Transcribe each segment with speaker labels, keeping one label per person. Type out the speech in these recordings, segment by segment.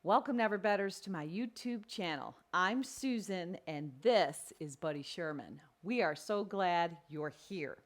Speaker 1: Welcome, Never Betters, to my YouTube channel. I'm Susan, and this is Buddy Sherman. We are so glad you're here.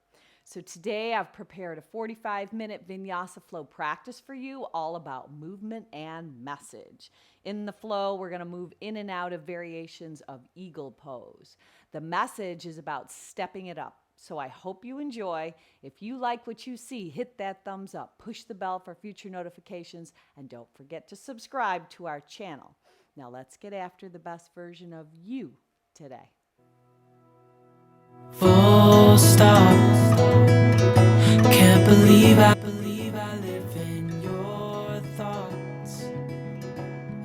Speaker 1: So today I've prepared a 45-minute Vinyasa flow practice for you, all about movement and message. In the flow, we're going to move in and out of variations of eagle pose. The message is about stepping it up. So I hope you enjoy. If you like what you see, hit that thumbs up, push the bell for future notifications, and don't forget to subscribe to our channel. Now let's get after the best version of you today.
Speaker 2: Full stop. Can't believe I live in your thoughts.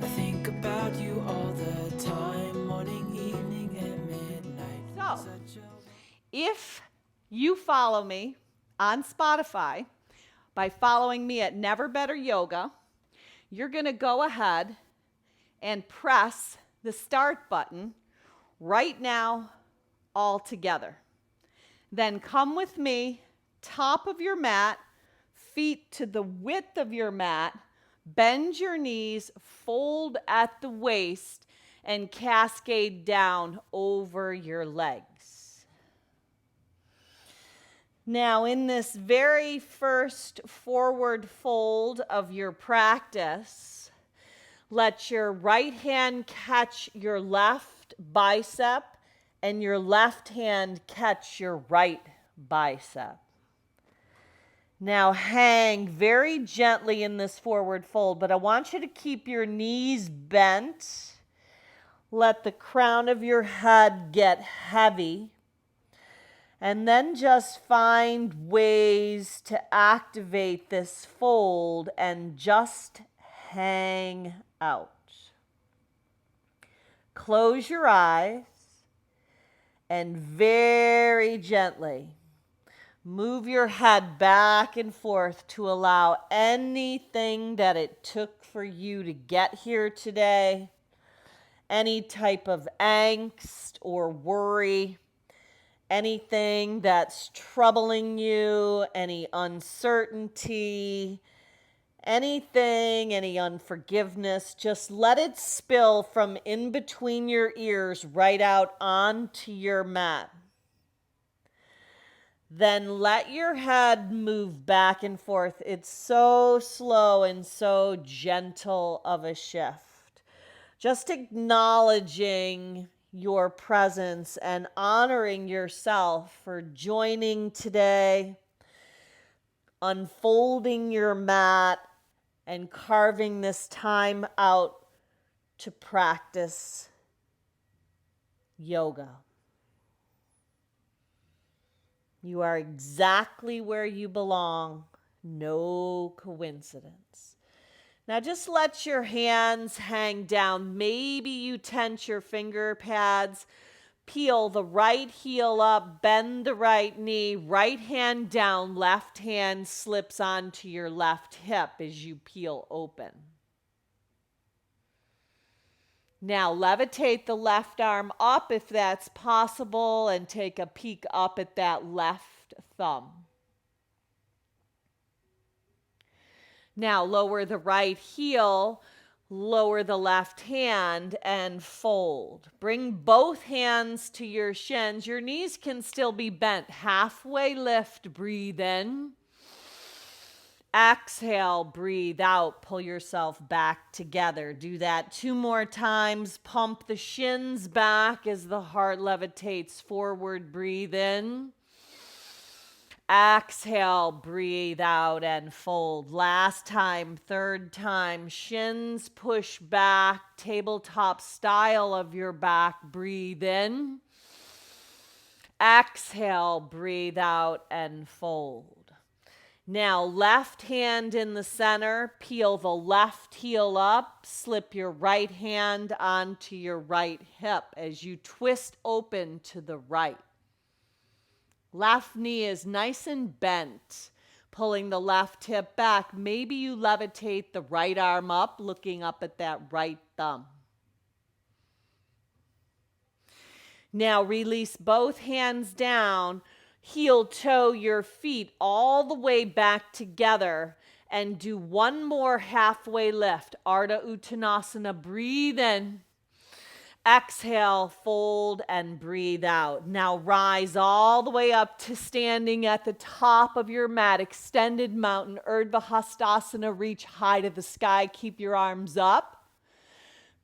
Speaker 2: I think about you all the time, morning, evening, and midnight.
Speaker 1: So, if you follow me on Spotify by following me at Never Better Yoga, you're going to go ahead and press the start button right now all together. Then come with me, top of your mat, feet to the width of your mat, bend your knees, fold at the waist, and cascade down over your legs. Now, in this very first forward fold of your practice, let your right hand catch your left bicep and your left hand catch your right bicep. Now hang very gently in this forward fold, but I want you to keep your knees bent. Let the crown of your head get heavy. And then just find ways to activate this fold and just hang out. Close your eyes and very gently move your head back and forth to allow anything that it took for you to get here today, any type of angst or worry, anything that's troubling you, any uncertainty, anything, any unforgiveness, just let it spill from in between your ears right out onto your mat. Then let your head move back and forth. It's so slow and so gentle of a shift. Just acknowledging your presence and honoring yourself for joining today, unfolding your mat, and carving this time out to practice yoga. You are exactly where you belong. No coincidence. Now just let your hands hang down. Maybe you tense your finger pads. Peel the right heel up, bend the right knee, right hand down, left hand slips onto your left hip as you peel open. Now levitate the left arm up if that's possible and take a peek up at that left thumb. Now lower the right heel, lower the left hand, and fold. Bring both hands to your shins. Your knees can still be bent. Halfway lift, breathe in. Exhale, breathe out, pull yourself back together. Do that 2 more times. Pump the shins back as the heart levitates forward. Breathe in. Exhale, breathe out and fold. Last time, 3rd time. Shins push back, tabletop style of your back. Breathe in. Exhale, breathe out and fold. Now, left hand in the center, peel the left heel up, slip your right hand onto your right hip as you twist open to the right. Left knee is nice and bent, pulling the left hip back. Maybe you levitate the right arm up, looking up at that right thumb. Now release both hands down, heel toe your feet all the way back together And do one more halfway lift. Ardha Uttanasana. Breathe in. Exhale, fold, and breathe out. Now rise all the way up to standing at the top of your mat. Extended mountain, Urdhva Hastasana. Reach high to the sky. Keep your arms up.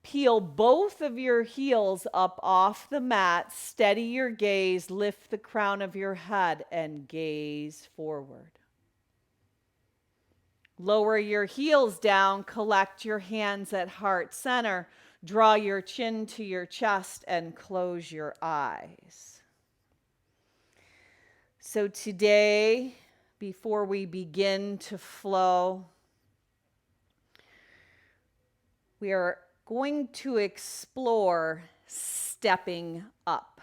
Speaker 1: Peel both of your heels up off the mat. Steady your gaze. Lift the crown of your head and gaze forward. Lower your heels down. Collect your hands at heart center. Draw your chin to your chest and close your eyes. So today, before we begin to flow, we are going to explore stepping up.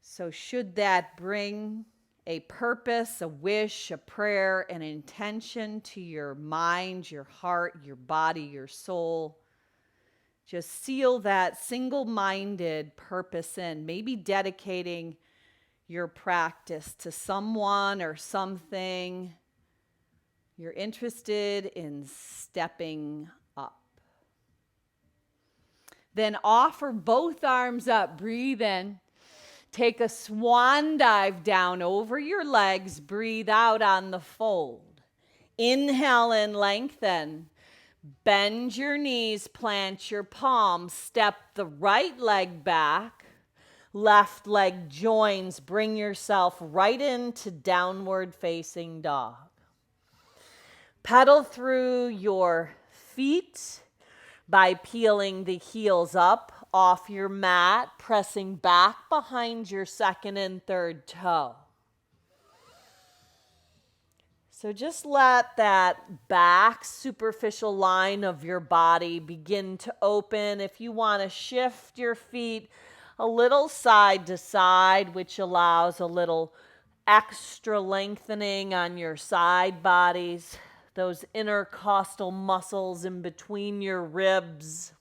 Speaker 1: So should that bring a purpose, a wish, a prayer, an intention to your mind, your heart, your body, your soul, just seal that single-minded purpose in, maybe dedicating your practice to someone or something you're interested in stepping up. Then offer both arms up, breathe in. Take a swan dive down over your legs. Breathe out on the fold. Inhale and lengthen. Bend your knees, plant your palms. Step the right leg back. Left leg joins. Bring yourself right into downward facing dog. Pedal through your feet by peeling the heels up off your mat, pressing back behind your second and third toe. So just let that back superficial line of your body begin to open. If you want to shift your feet a little side to side, which allows a little extra lengthening on your side bodies, those intercostal muscles in between your ribs.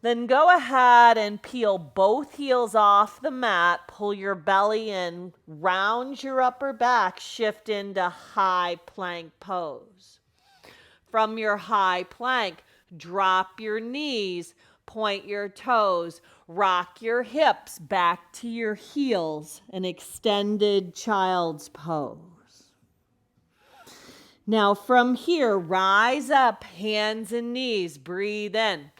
Speaker 1: Then go ahead and peel both heels off the mat, pull your belly in, round your upper back, shift into high plank pose. From your high plank, drop your knees, point your toes, rock your hips back to your heels, an extended child's pose. Now from here, rise up, hands and knees, breathe in.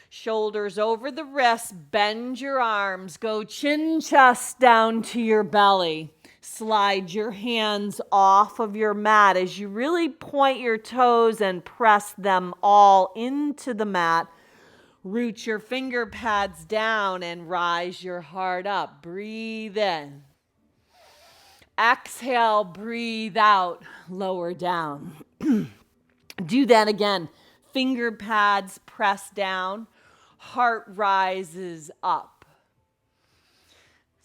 Speaker 1: Shoulders over the wrists, bend your arms, go chin chest down to your belly. Slide your hands off of your mat as you really point your toes and press them all into the mat. Root your finger pads down and rise your heart up. Breathe in. Exhale, breathe out, lower down. Do that again. Finger pads press down. Heart rises up.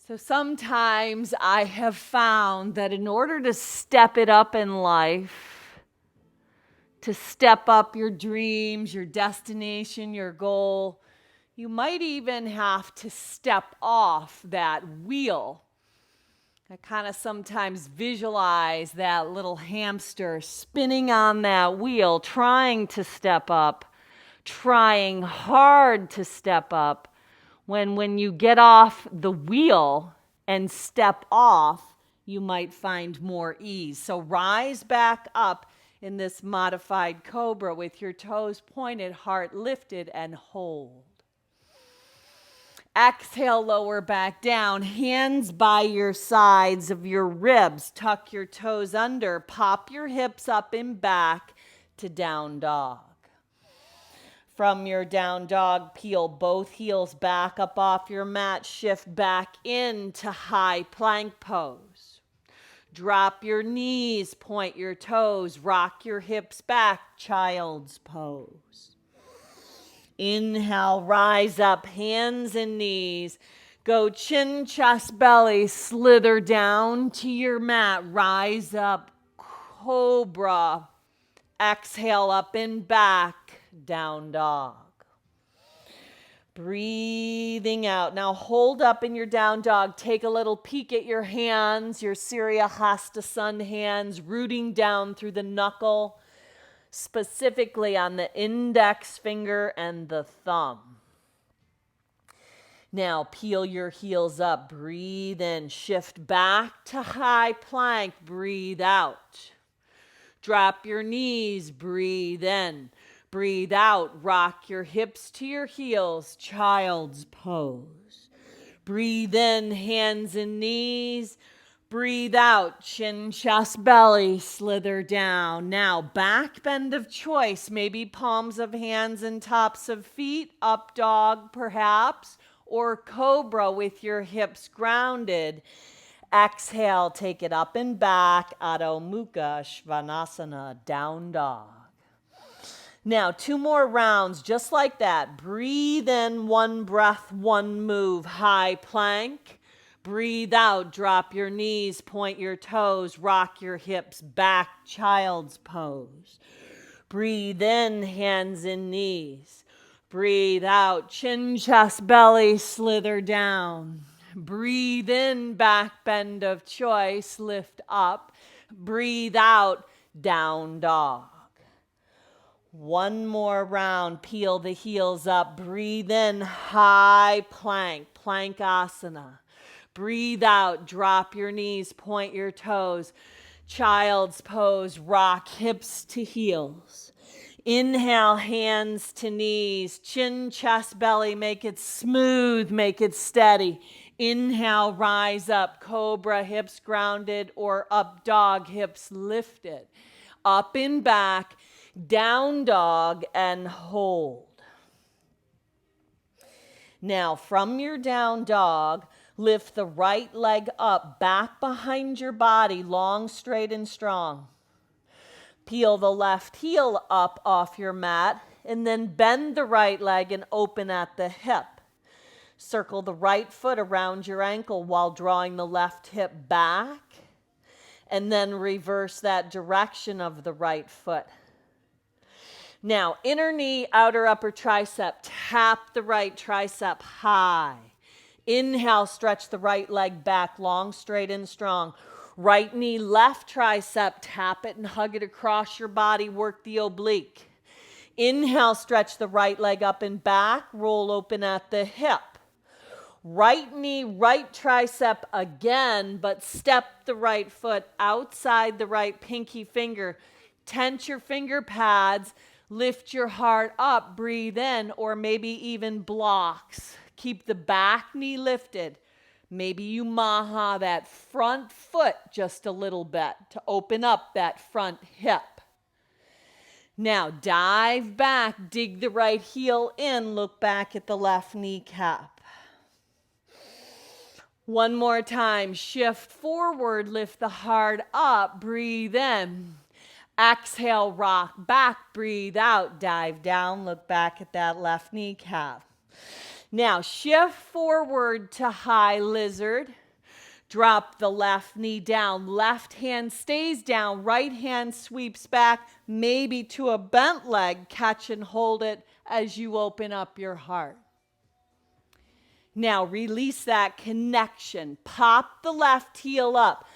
Speaker 1: So sometimes I have found that in order to step it up in life, to step up your dreams, your destination, your goal, you might even have to step off that wheel. I kind of sometimes visualize that little hamster spinning on that wheel, trying to step up, trying hard to step up. When you get off the wheel and step off, you might find more ease. So rise back up in this modified cobra with your toes pointed, heart lifted, and hold. Exhale, lower back down. Hands by your sides of your ribs. Tuck your toes under. Pop your hips up and back to down dog. From your down dog, peel both heels back up off your mat. Shift back into high plank pose. Drop your knees, point your toes, rock your hips back, child's pose. Inhale, rise up, hands and knees. Go chin, chest, belly, slither down to your mat. Rise up, cobra. Exhale, up and back, down dog. Breathing out. Now hold up in your down dog. Take a little peek at your hands, your Surya Hasta Sun hands, rooting down through the knuckle, specifically on the index finger and the thumb. Now peel your heels up. Breathe in. Shift back to high plank. Breathe out. Drop your knees. Breathe in. Breathe out. Rock your hips to your heels. Child's pose. Breathe in. Hands and knees. Breathe out. Chin, chest, belly. Slither down. Now back bend of choice. Maybe palms of hands and tops of feet. Up dog perhaps. Or cobra with your hips grounded. Exhale, take it up and back. Adho Mukha Svanasana, down dog. Now, 2 more rounds, just like that. Breathe in, 1 breath, 1 move, high plank. Breathe out, drop your knees, point your toes, rock your hips back, child's pose. Breathe in, hands and knees. Breathe out, chin, chest, belly, slither down. Breathe in, back bend of choice, lift up. Breathe out, down dog. 1 more round, peel the heels up. Breathe in, high plank, plankasana. Breathe out, drop your knees, point your toes. Child's pose, rock hips to heels. Inhale, hands to knees, chin, chest, belly, make it smooth, make it steady. Inhale, rise up, cobra, hips grounded, or up dog, hips lifted. Up and back, down dog, and hold. Now, from your down dog, lift the right leg up, back behind your body, long, straight, and strong. Peel the left heel up off your mat, and then bend the right leg and open at the hip. Circle the right foot around your ankle while drawing the left hip back, and then reverse that direction of the right foot. Now, inner knee, outer upper tricep. Tap the right tricep high. Inhale, stretch the right leg back, long, straight, and strong. Right knee, left tricep, tap it and hug it across your body, work the oblique. Inhale, stretch the right leg up and back, roll open at the hip. Right knee, right tricep again, but step the right foot outside the right pinky finger. Tense your finger pads, lift your heart up, breathe in, or maybe even blocks. Keep the back knee lifted. Maybe you maha that front foot just a little bit to open up that front hip. Now dive back, dig the right heel in, look back at the left kneecap. 1 more time, shift forward, lift the heart up, breathe in. Exhale, rock back, breathe out, dive down, look back at that left kneecap. Now shift forward to high lizard. Drop the left knee down. Left hand stays down. Right hand sweeps back, maybe to a bent leg. Catch and hold it as you open up your heart. Now release that connection. Pop the left heel up.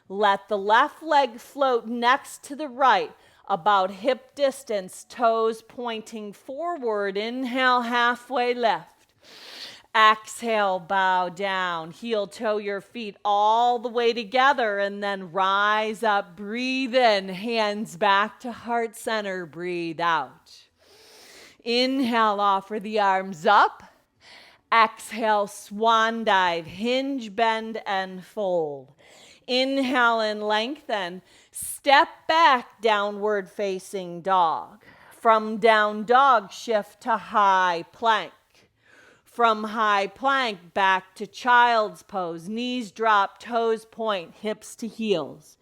Speaker 1: Let the left leg float next to the right, about hip distance, toes pointing forward. Inhale, halfway lift. Exhale, bow down. Heel toe your feet all the way together and then rise up. Breathe in, hands back to heart center. Breathe out. Inhale, offer the arms up. Exhale, swan dive, hinge, bend, and fold. Inhale and lengthen. Step back, downward facing dog. From down dog, shift to high plank. From high plank, back to child's pose. Knees drop, toes point, hips to heels.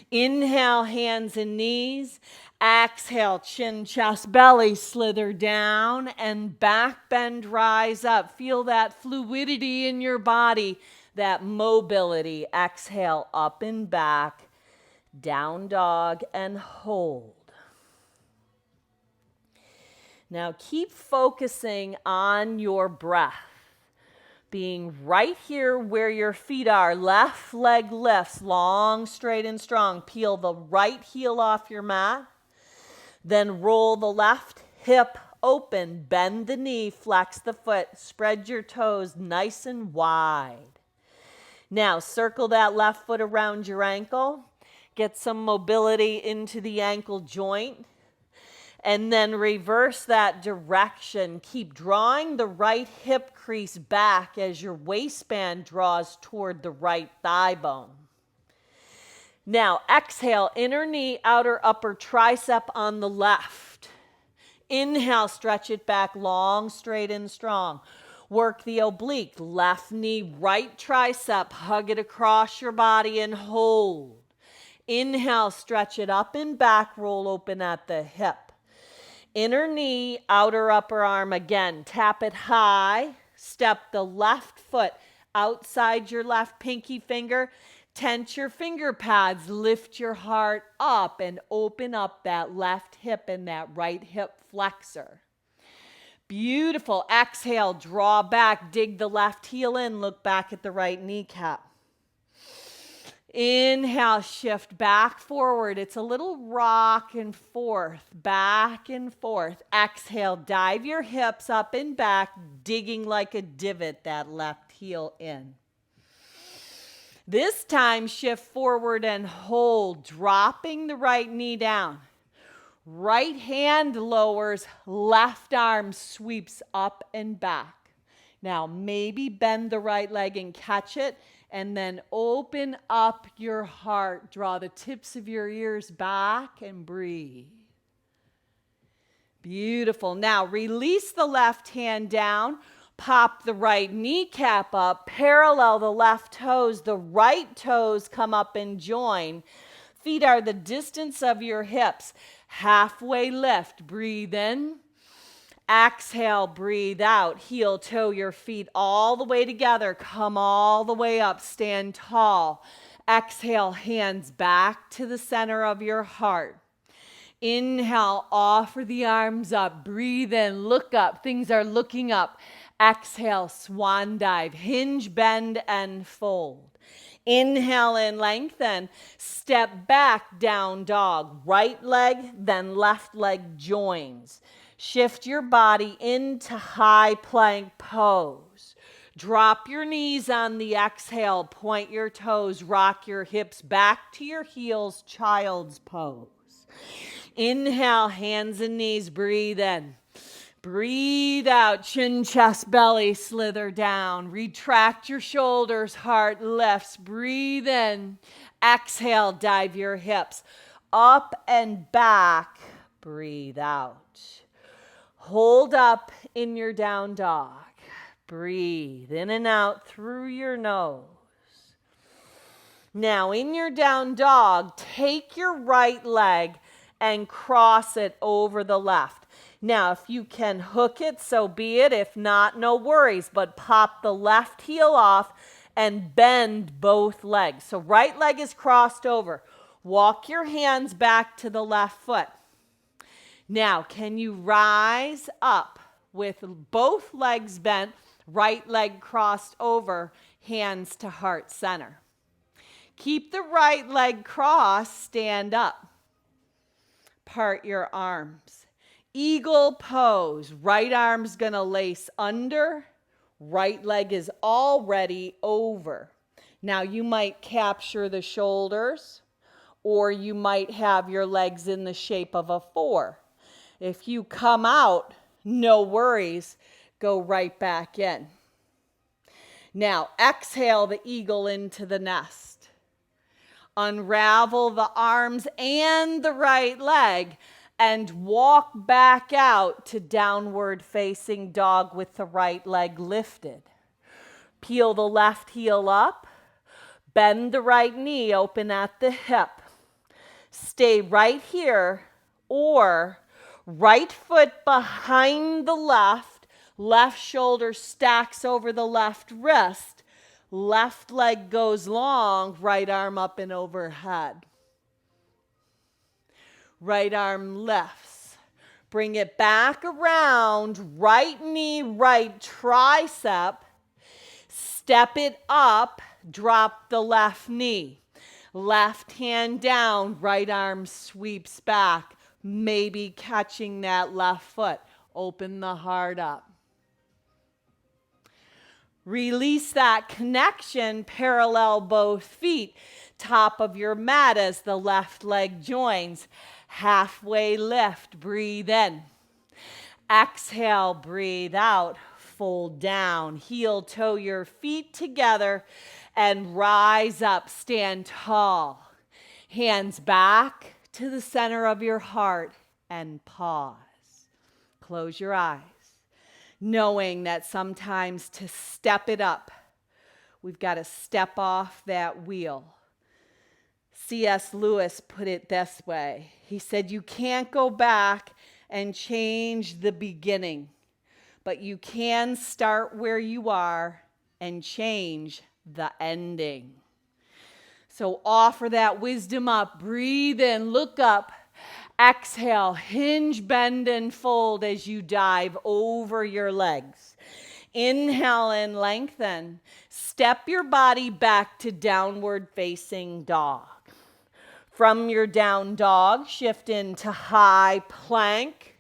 Speaker 1: Inhale, hands and knees. Exhale, chin, chest, belly, slither down and back bend, rise up. Feel that fluidity in your body, that mobility. Exhale, up and back, down dog and hold. Now keep focusing on your breath. Being right here where your feet are. Left leg lifts, long, straight, and strong. Peel the right heel off your mat. Then roll the left hip open. Bend the knee, flex the foot. Spread your toes nice and wide. Now circle that left foot around your ankle. Get some mobility into the ankle joint. And then reverse that direction. Keep drawing the right hip crease back as your waistband draws toward the right thigh bone. Now exhale, inner knee, outer upper tricep on the left. Inhale, stretch it back long, straight, and strong. Work the oblique, left knee, right tricep, hug it across your body and hold. Inhale, stretch it up and back, roll open at the hip. Inner knee, outer upper arm again. Tap it high. Step the left foot outside your left pinky finger. Tense your finger pads. Lift your heart up and open up that left hip and that right hip flexor. Beautiful. Exhale, draw back. Dig the left heel in. Look back at the right kneecap. Inhale, shift back forward. It's a little rock and forth, back and forth. Exhale, dive your hips up and back, digging like a divot that left heel in. This time, shift forward and hold, dropping the right knee down. Right hand lowers, left arm sweeps up and back. Now, maybe bend the right leg and catch it. And then open up your heart. Draw the tips of your ears back and breathe. Beautiful. Now release the left hand down. Pop the right kneecap up. Parallel the left toes. The right toes come up and join. Feet are the distance of your hips. Halfway lift. Breathe in. Exhale, breathe out. Heel, toe your feet all the way together. Come all the way up. Stand tall. Exhale, hands back to the center of your heart. Inhale, offer the arms up. Breathe in, look up. Things are looking up. Exhale, swan dive. Hinge, bend, and fold. Inhale and lengthen. Step back, down dog. Right leg, then left leg joins. Shift your body into high plank pose. Drop your knees on the exhale. Point your toes. Rock your hips back to your heels. Child's pose. Inhale, hands and knees. Breathe in. Breathe out. Chin, chest, belly. Slither down. Retract your shoulders. Heart lifts. Breathe in. Exhale, dive your hips up and back. Breathe out. Hold up in your down dog. Breathe in and out through your nose. Now in your down dog, take your right leg and cross it over the left. Now if you can hook it, so be it. If not, no worries. But pop the left heel off and bend both legs. So right leg is crossed over. Walk your hands back to the left foot. Now, can you rise up with both legs bent, right leg crossed over, hands to heart center? Keep the right leg crossed, stand up. Part your arms. Eagle pose. Right arm's gonna lace under, right leg is already over. Now, you might capture the shoulders, or you might have your legs in the shape of a 4. If you come out, no worries, go right back in. Now, exhale the eagle into the nest. Unravel the arms and the right leg and walk back out to downward facing dog with the right leg lifted. Peel the left heel up, bend the right knee open at the hip. Stay right here, or right foot behind the left, left shoulder stacks over the left wrist, left leg goes long, right arm up and overhead. Right arm lifts. Bring it back around, right knee, right tricep. Step it up, drop the left knee. Left hand down, right arm sweeps back, maybe catching that left foot. Open the heart up. Release that connection, parallel both feet, top of your mat as the left leg joins. Halfway lift, breathe in. Exhale, breathe out, fold down. Heel toe your feet together and rise up, stand tall. Hands back to the center of your heart and pause. Close your eyes, knowing that sometimes to step it up, we've got to step off that wheel. C.S. Lewis put it this way. He said, you can't go back and change the beginning, but you can start where you are and change the ending. So offer that wisdom up, breathe in, look up, exhale, hinge, bend, and fold as you dive over your legs. Inhale and lengthen. Step your body back to downward facing dog. From your down dog, shift into high plank.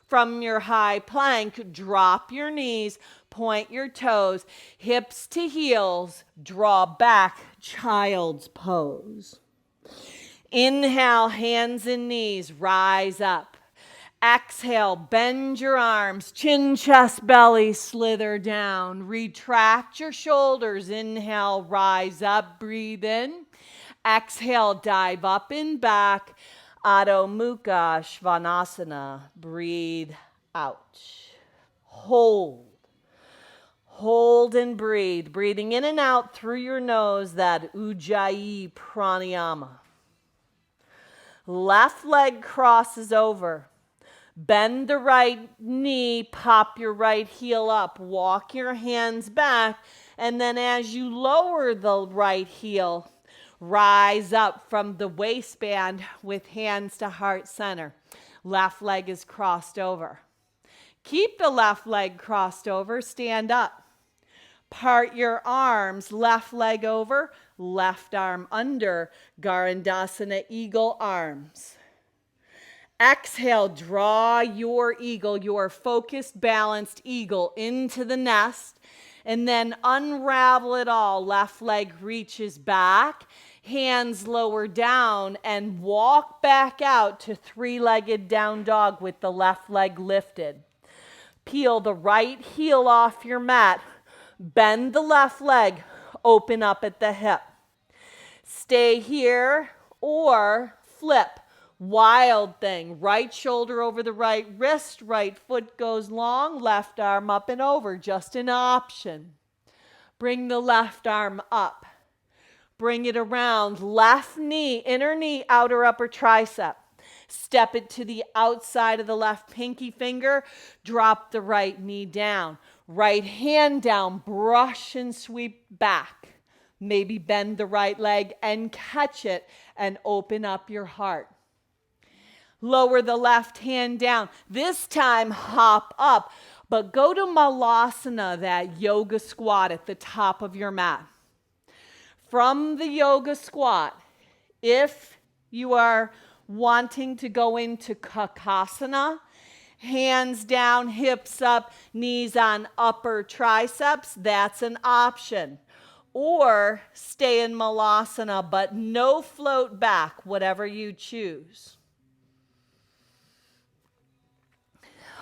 Speaker 1: From your high plank, drop your knees, point your toes, hips to heels, draw back, child's pose. Inhale, hands and knees, rise up. Exhale, bend your arms, chin, chest, belly, slither down. Retract your shoulders. Inhale, rise up, breathe in. Exhale, dive up and back. Adho Mukha Svanasana. Breathe out. Hold. Hold and breathe. Breathing in and out through your nose, that Ujjayi pranayama. Left leg crosses over. Bend the right knee, pop your right heel up, walk your hands back, and then as you lower the right heel, rise up from the waistband with hands to heart center. Left leg is crossed over. Keep the left leg crossed over, stand up. Part your arms, left leg over, left arm under, Garandasana eagle arms. Exhale, draw your eagle, your focused, balanced eagle into the nest, and then unravel it all. Left leg reaches back, hands lower down, and walk back out to three-legged down dog with the left leg lifted. Peel the right heel off your mat, bend the left leg, open up at the hip. Stay here or flip. Wild thing, right shoulder over the right wrist, right foot goes long, left arm up and over, just an option. Bring the left arm up. Bring it around, left knee, inner knee, outer upper tricep. Step it to the outside of the left pinky finger, drop the right knee down. Right hand down, brush and sweep back. Maybe bend the right leg and catch it and open up your heart. Lower the left hand down. This time, hop up, but go to Malasana, that yoga squat at the top of your mat. From the yoga squat, if you are wanting to go into Kakasana, hands down, hips up, knees on upper triceps, that's an option. Or stay in Malasana, but no float back, whatever you choose.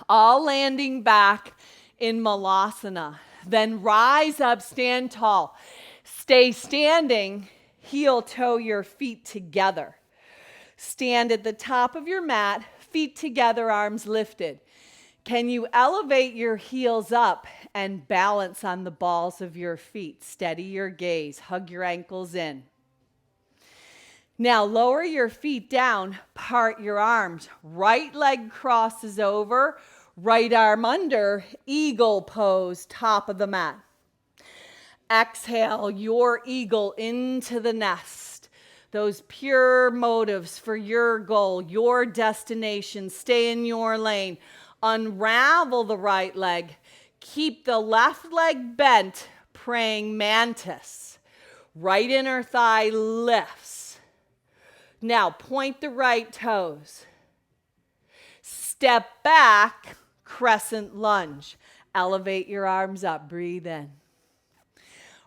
Speaker 1: All landing back in Malasana. Then rise up, stand tall. Stay standing, heel toe your feet together. Stand at the top of your mat, feet together, arms lifted. Can you elevate your heels up and balance on the balls of your feet? Steady your gaze, hug your ankles in. Now lower your feet down, part your arms. Right leg crosses over, right arm under, eagle pose, top of the mat. Exhale your eagle into the nest. those pure motives for your goal, your destination. Stay in your lane. Unravel the right leg. Keep the left leg bent, praying mantis. Right inner thigh lifts. Now point the right toes. Step back, crescent lunge. Elevate your arms up, breathe in.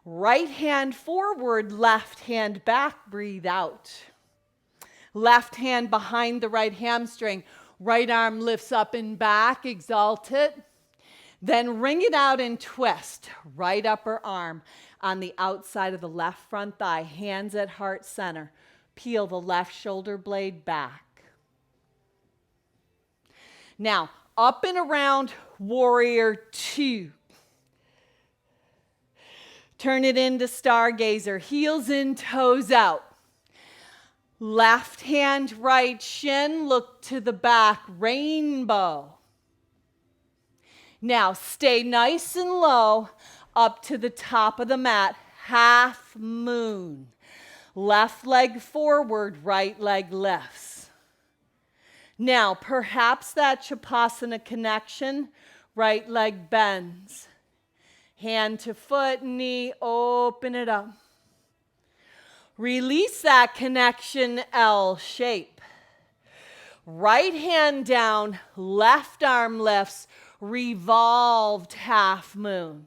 Speaker 1: Right hand forward, left hand back, breathe out. Left hand behind the right hamstring. Right arm lifts up and back, exalt it. Then wring it out and twist. Right upper arm on the outside of the left front thigh, hands at heart center. Peel the left shoulder blade back. Now, up and around warrior two. Turn it into stargazer, heels in, toes out. Left hand, right shin, look to the back, rainbow. Now, stay nice and low, up to the top of the mat, half moon. Left leg forward, right leg lifts. Now, perhaps that Shavasana connection, right leg bends. Hand to foot, knee, open it up. Release that connection, L shape. Right hand down, left arm lifts, revolved half moon.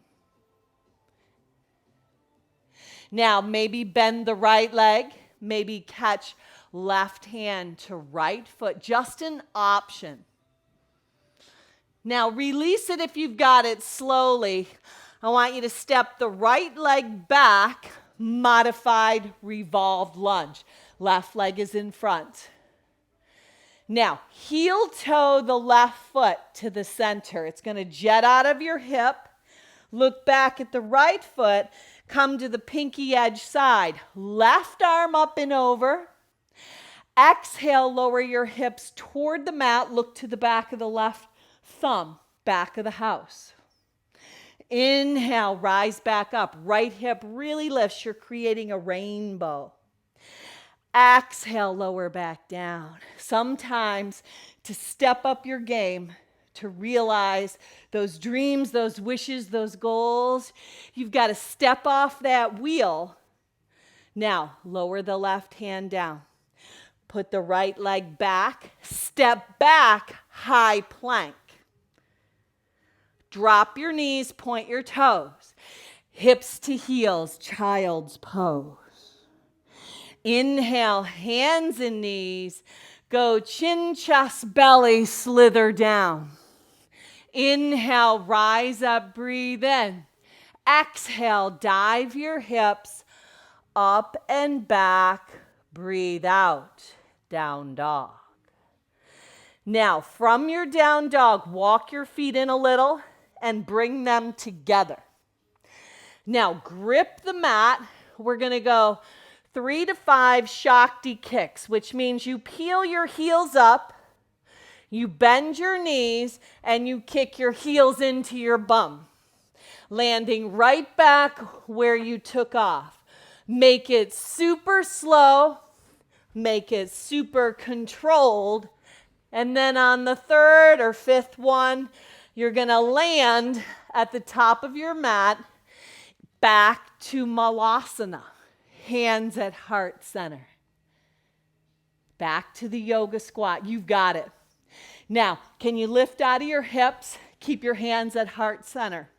Speaker 1: Now, maybe bend the right leg, maybe catch left hand to right foot, just an option. Now, release it if you've got it slowly. I want you to step the right leg back, modified revolved lunge. Left leg is in front. Now, heel toe the left foot to the center. It's going to jet out of your hip. Look back at the right foot. Come to the pinky edge side. Left arm up and over. Exhale, lower your hips toward the mat. Look to the back of the left thumb, back of the house. Inhale, rise back up. Right hip really lifts. You're creating a rainbow. Exhale, lower back down. Sometimes to step up your game, to realize those dreams, those wishes, those goals, you've got to step off that wheel. Now, lower the left hand down. Put the right leg back. Step back, high plank. Drop your knees, point your toes. Hips to heels, child's pose. Inhale, hands and knees. Go chin, chest, belly, slither down. Inhale, rise up, breathe in. Exhale, dive your hips up and back. Breathe out, down dog. Now, from your down dog, walk your feet in a little and bring them together. Now, grip the mat. We're going to go 3 to 5 Shakti kicks, which means you peel your heels up, you bend your knees, and you kick your heels into your bum, landing right back where you took off. Make it super slow, make it super controlled, and then on the 3rd or 5th one, you're going to land at the top of your mat, back to Malasana. Hands at heart center. Back to the yoga squat. You've got it. Now, can you lift out of your hips? Keep your hands at heart center.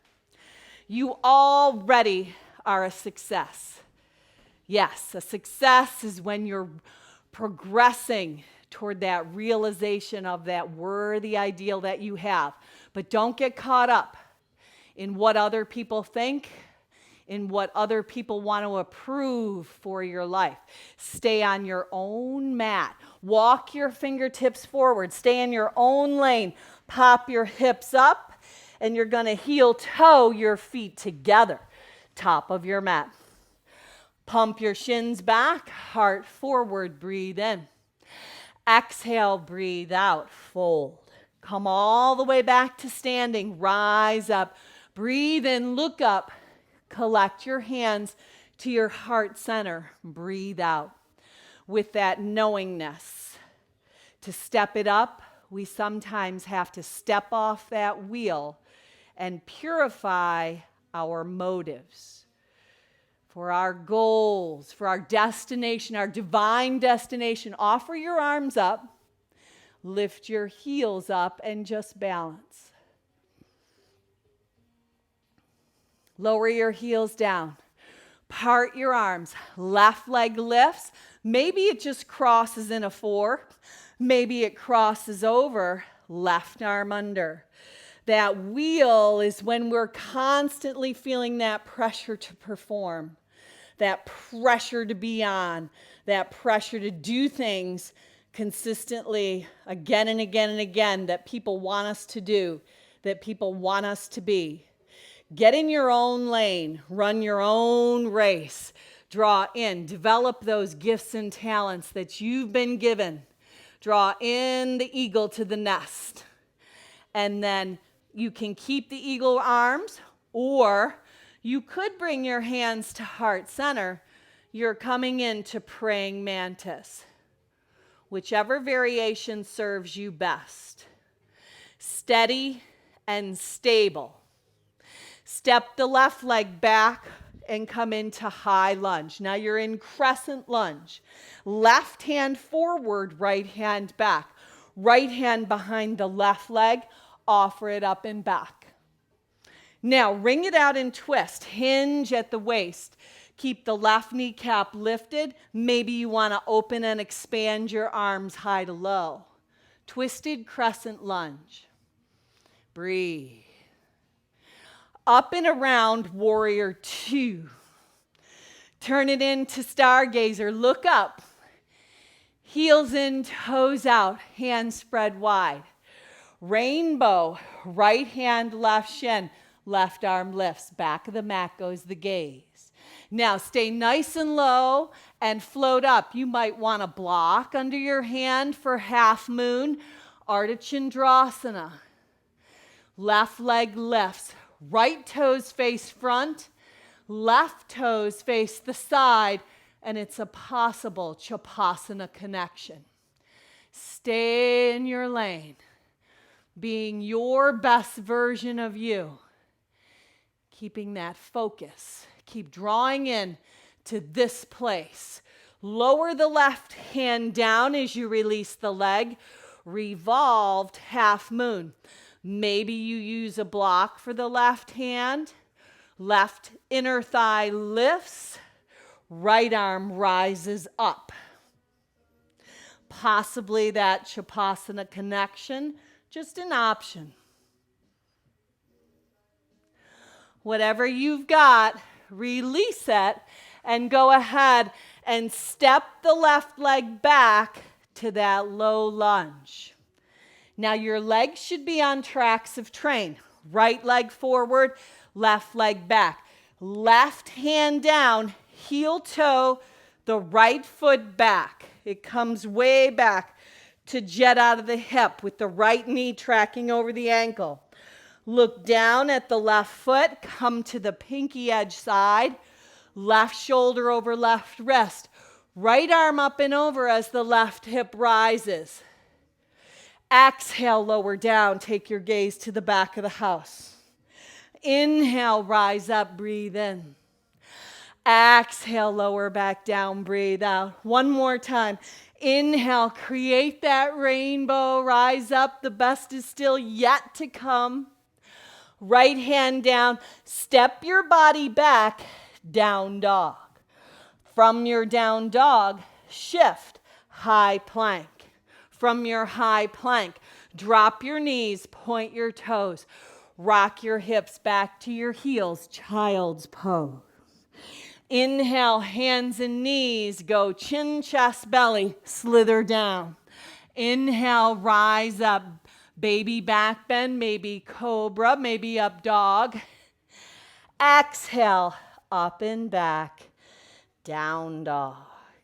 Speaker 1: You already are a success. Yes, a success is when you're progressing toward that realization of that worthy ideal that you have. But don't get caught up in what other people think, in what other people want to approve for your life. Stay on your own mat. Walk your fingertips forward. Stay in your own lane. Pop your hips up, and you're going to heel toe your feet together. Top of your mat. Pump your shins back, heart forward, breathe in. Exhale, breathe out, fold. Come all the way back to standing. Rise up, breathe in, look up. Collect your hands to your heart center. Breathe out. with that knowingness. To step it up, we sometimes have to step off that wheel and purify our motives for our goals, for our destination, our divine destination. Offer your arms up, lift your heels up, and just balance. Lower your heels down. Part your arms. Left leg lifts. Maybe it just crosses in a 4. Maybe it crosses over. Left arm under. That wheel is when we're constantly feeling that pressure to perform, that pressure to be on, that pressure to do things consistently again and again and again that people want us to do, that people want us to be. Get in your own lane, run your own race, draw in, develop those gifts and talents that you've been given. Draw in the eagle to the nest. And then you can keep the eagle arms, or you could bring your hands to heart center. You're coming into praying mantis. Whichever variation serves you best. Steady and stable. Step the left leg back and come into high lunge. Now you're in crescent lunge. Left hand forward, right hand back. Right hand behind the left leg. Offer it up and back. Now wring it out and twist. Hinge at the waist. Keep the left kneecap lifted. Maybe you want to open and expand your arms high to low. Twisted crescent lunge. Breathe. Up and around warrior 2. Turn it into stargazer. Look up. Heels in, toes out. Hands spread wide. Rainbow. Right hand, left shin. Left arm lifts. Back of the mat goes the gaze. Now stay nice and low and float up. You might want a block under your hand for half moon. Ardha Chandrasana. Left leg lifts. Right toes face front, left toes face the side, and it's a possible Chapasana connection. Stay in your lane, being your best version of you. Keeping that focus. Keep drawing in to this place. Lower the left hand down as you release the leg. Revolved half moon. Maybe you use a block for the left hand. Left inner thigh lifts. Right arm rises up. Possibly that Chapasana connection, just an option. Whatever you've got, release it and go ahead and step the left leg back to that low lunge. Now your legs should be on tracks of train. Right leg forward, left leg back. Left hand down, heel toe, the right foot back. It comes way back to jet out of the hip with the right knee tracking over the ankle. Look down at the left foot, come to the pinky edge side. Left shoulder over left wrist. Right arm up and over as the left hip rises. Exhale, lower down. Take your gaze to the back of the house. Inhale, rise up, breathe in. Exhale, lower back down, breathe out. One more time. Inhale, create that rainbow, rise up. The best is still yet to come. Right hand down, step your body back, down dog. From your down dog, shift, high plank. From your high plank, drop your knees, point your toes, rock your hips back to your heels, child's pose. Inhale, hands and knees, go chin, chest, belly, slither down. Inhale, rise up, baby back bend, maybe cobra, maybe up dog. Exhale, up and back, down dog.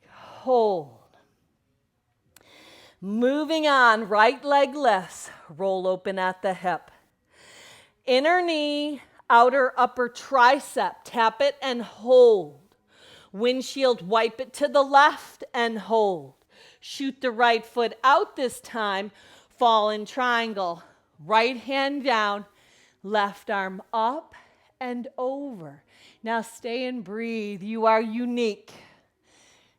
Speaker 1: Hold. Moving on, right leg lifts, roll open at the hip. Inner knee, outer upper tricep, tap it and hold. Windshield, wipe it to the left and hold. Shoot the right foot out this time. Fall in triangle. Right hand down, left arm up and over. Now stay and breathe. You are unique.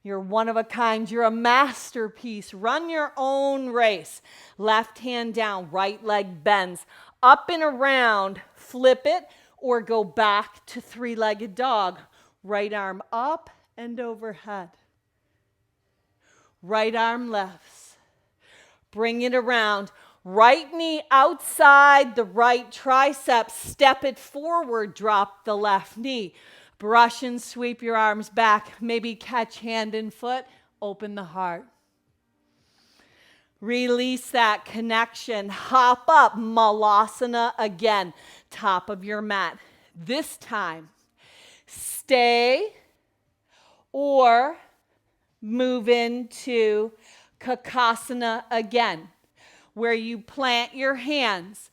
Speaker 1: You're one of a kind. You're a masterpiece. Run your own race. Left hand down, right leg bends. Up and around, flip it, or go back to three-legged dog. Right arm up and overhead. Right arm lifts. Bring it around. Right knee outside the right tricep. Step it forward. Drop the left knee. Brush and sweep your arms back. Maybe catch hand and foot. Open the heart. Release that connection. Hop up. Malasana again. Top of your mat. This time, stay or move into Kakasana again, where you plant your hands,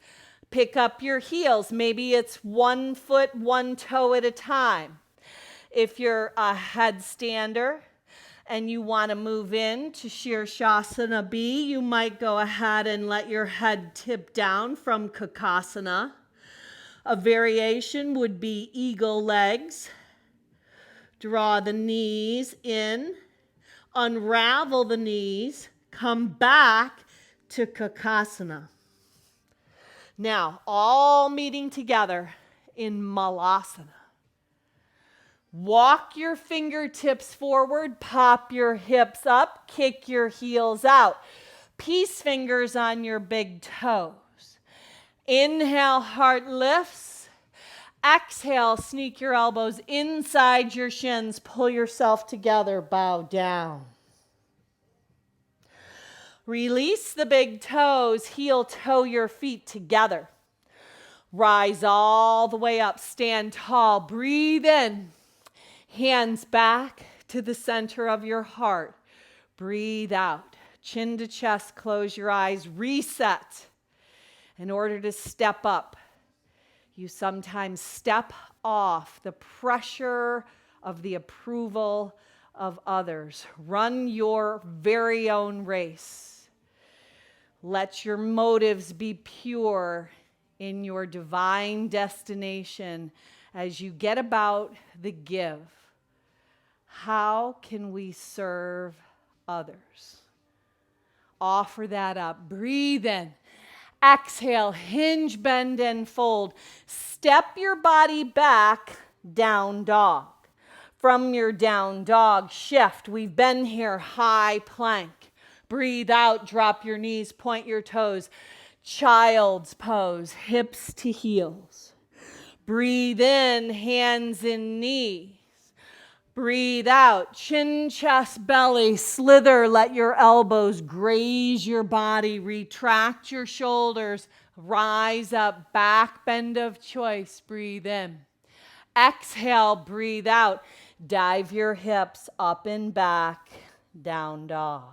Speaker 1: pick up your heels. Maybe it's 1 foot, 1 toe at a time. If you're a headstander and you want to move into Shirshasana B, you might go ahead and let your head tip down from Kakasana. A variation would be eagle legs. Draw the knees in, unravel the knees, come back to Kakasana. Now, all meeting together in Malasana. Walk your fingertips forward, pop your hips up, kick your heels out. Peace fingers on your big toes. Inhale, heart lifts. Exhale, sneak your elbows inside your shins. Pull yourself together, bow down. Release the big toes, heel toe your feet together. Rise all the way up, stand tall, breathe in. Hands back to the center of your heart. Breathe out, chin to chest, close your eyes, reset. In order to step up, you sometimes step off the pressure of the approval of others. Run your very own race. Let your motives be pure in your divine destination as you get about the give. How can we serve others? Offer that up. Breathe in. Exhale, hinge, bend, and fold. Step your body back, down dog. From your down dog, shift. We've been here, high plank. Breathe out, drop your knees, point your toes. Child's pose, hips to heels. Breathe in, hands and knees. Breathe out, chin, chest, belly, slither, let your elbows graze your body, retract your shoulders, rise up, back bend of choice, breathe in. Exhale, breathe out, dive your hips up and back, down dog.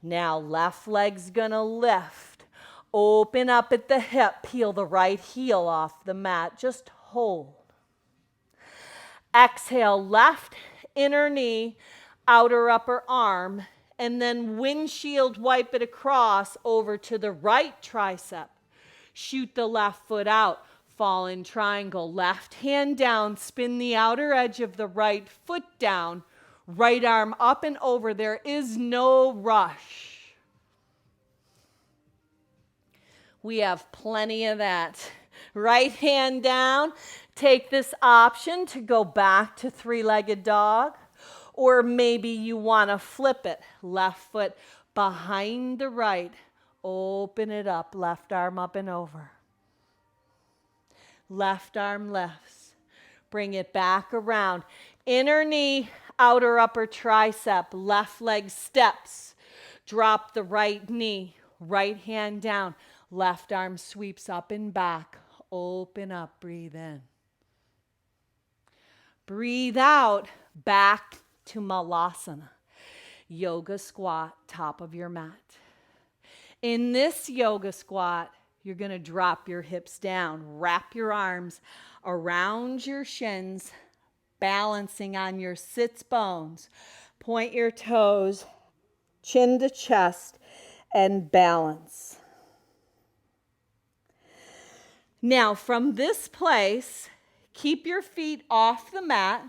Speaker 1: Now left leg's gonna lift, open up at the hip, peel the right heel off the mat, just hold. Exhale, left inner knee, outer upper arm, and then windshield wipe it across over to the right tricep. Shoot the left foot out, fall in triangle. Left hand down, spin the outer edge of the right foot down, right arm up and over. There is no rush. We have plenty of that. Right hand down. Take this option to go back to three-legged dog, or maybe you want to flip it. Left foot behind the right. Open it up. Left arm up and over. Left arm lifts. Bring it back around. Inner knee, outer upper tricep. Left leg steps. Drop the right knee. Right hand down. Left arm sweeps up and back. Open up. Breathe in. Breathe out, back to Malasana. Yoga squat, top of your mat. In this yoga squat, you're going to drop your hips down, wrap your arms around your shins, balancing on your sits bones. Point your toes, chin to chest, and balance. Now, from this place, keep your feet off the mat.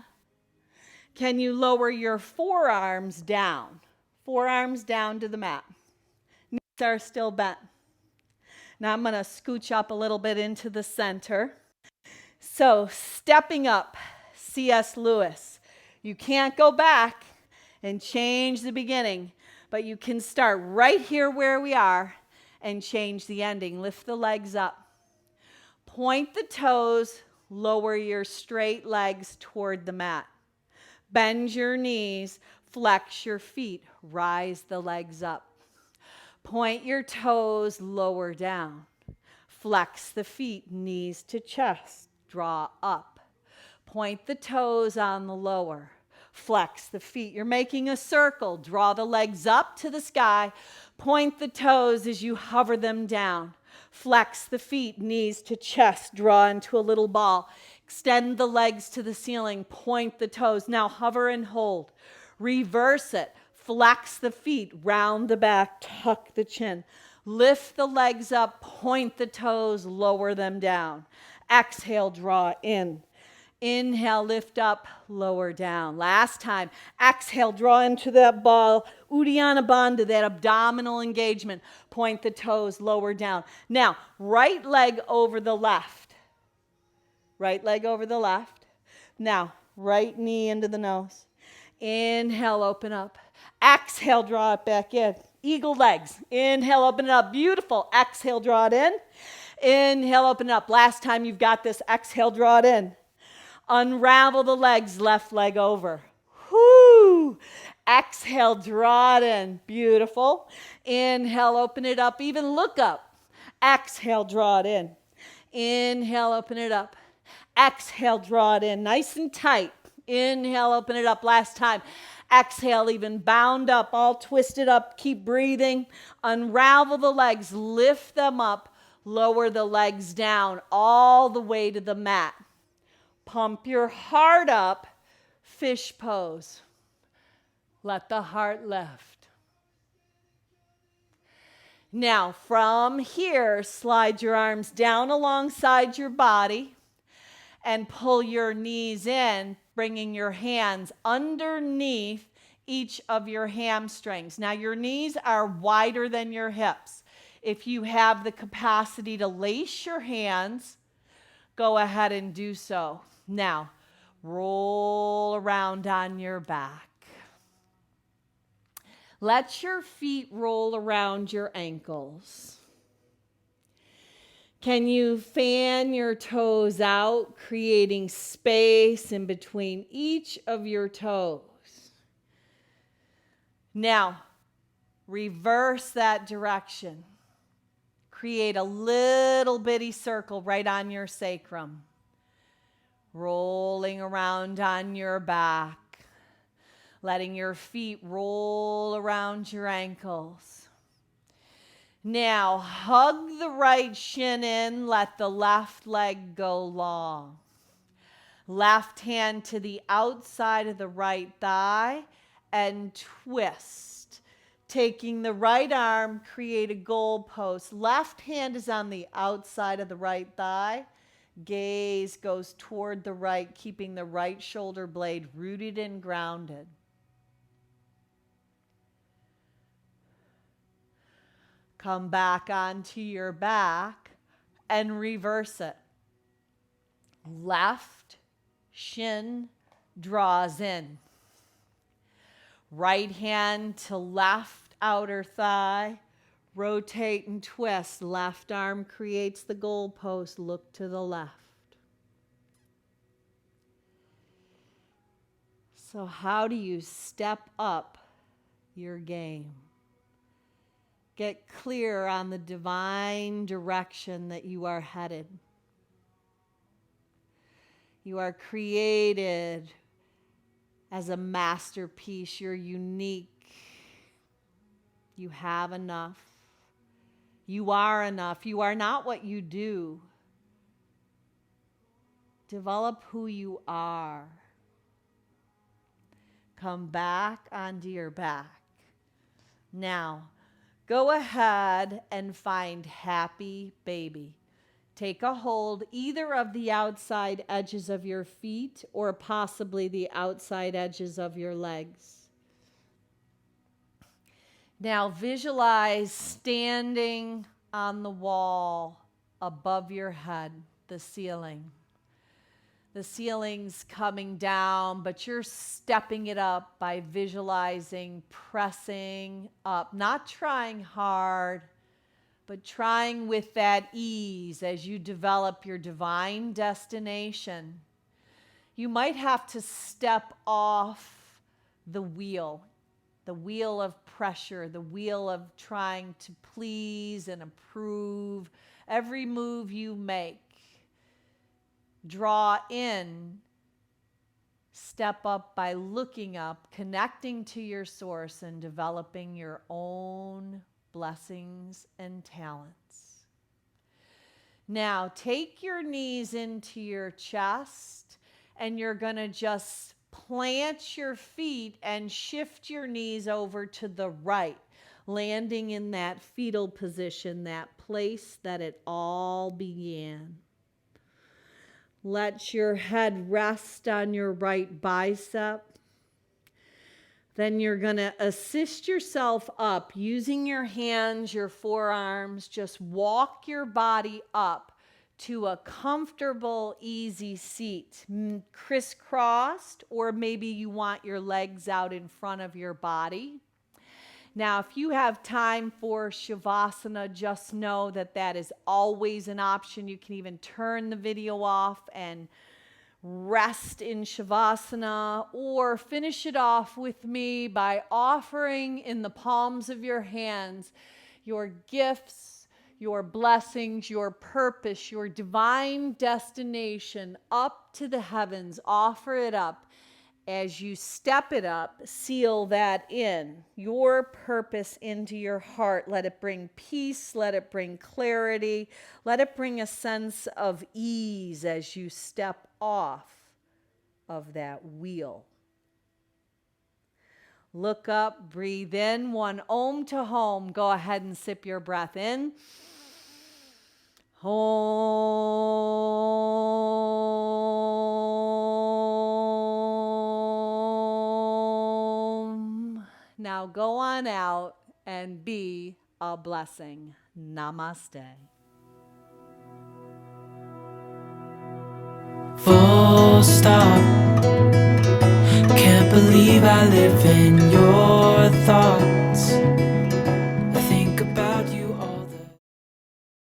Speaker 1: Can you lower your forearms down? Forearms down to the mat. Knees are still bent. Now I'm going to scooch up a little bit into the center. So stepping up, C.S. Lewis. You can't go back and change the beginning, but you can start right here where we are and change the ending. Lift the legs up. Point the toes, lower your straight legs toward the mat. Bend your knees, flex your feet, rise the legs up. Point your toes, lower down. Flex the feet, knees to chest, draw up. Point the toes on the lower. Flex the feet. You're making a circle. Draw the legs up to the sky. Point the toes as you hover them down. Flex the feet, knees to chest, draw into a little ball. Extend the legs to the ceiling. Point the toes. Now hover and hold. Reverse it. Flex the feet, round the back, tuck the chin. Lift the legs up, point the toes, lower them down. Exhale, draw in. Inhale, lift up, lower down. Last time. Exhale, draw into that ball. Uddiyana Bandha, that abdominal engagement. Point the toes, lower down. Now, right leg over the left. Right leg over the left. Now, right knee into the nose. Inhale, open up. Exhale, draw it back in. Eagle legs. Inhale, open it up. Beautiful. Exhale, draw it in. Inhale, open it up. Last time you've got this. Exhale, draw it in. Unravel the legs, left leg over. Whoo! Exhale, draw it in. Beautiful. Inhale, open it up. Even look up. Exhale, draw it in. Inhale, open it up. Exhale, draw it in. Nice and tight. Inhale, open it up. Last time. Exhale, even bound up, all twisted up. Keep breathing. Unravel the legs. Lift them up. Lower the legs down all the way to the mat. Pump your heart up. Fish pose. Let the heart lift. Now, from here, slide your arms down alongside your body and pull your knees in, bringing your hands underneath each of your hamstrings. Now, your knees are wider than your hips. If you have the capacity to lace your hands, go ahead and do so. Now, roll around on your back. Let your feet roll around your ankles. Can you fan your toes out, creating space in between each of your toes? Now, reverse that direction. Create a little bitty circle right on your sacrum. Rolling around on your back. Letting your feet roll around your ankles. Now, hug the right shin in. Let the left leg go long. Left hand to the outside of the right thigh and twist. Taking the right arm, create a goalpost. Left hand is on the outside of the right thigh. Gaze goes toward the right, keeping the right shoulder blade rooted and grounded. Come back onto your back and reverse it. Left shin draws in. Right hand to left outer thigh. Rotate and twist. Left arm creates the goalpost. Look to the left. So how do you step up your game? Get clear on the divine direction that you are headed. You are created as a masterpiece. You're unique. You have enough. You are enough. You are not what you do. Develop who you are. Come back onto your back. Now, go ahead and find happy baby. Take a hold either of the outside edges of your feet or possibly the outside edges of your legs. Now visualize standing on the wall above your head, the ceiling. The ceiling's coming down, but you're stepping it up by visualizing, pressing up, not trying hard, but trying with that ease as you develop your divine destination. You might have to step off the wheel of pressure, the wheel of trying to please and approve every move you make. Draw in, step up by looking up, connecting to your source, and developing your own blessings and talents. Now, take your knees into your chest, and you're going to just plant your feet and shift your knees over to the right, landing in that fetal position, that place that it all began. Let your head rest on your right bicep. Then you're going to assist yourself up using your hands, your forearms. Just walk your body up to a comfortable, easy seat, crisscrossed, or maybe you want your legs out in front of your body. Now, if you have time for Shavasana, just know that that is always an option. You can even turn the video off and rest in Shavasana, or finish it off with me by offering in the palms of your hands your gifts, your blessings, your purpose, your divine destination up to the heavens. Offer it up. As you step it up, seal that in, your purpose into your heart. Let it bring peace. Let it bring clarity. Let it bring a sense of ease as you step off of that wheel. Look up, breathe in. One Om to home. Go ahead and sip your breath in. Om. Now go on out and be a blessing. Namaste.
Speaker 2: Full stop. Can't believe I live in your thoughts.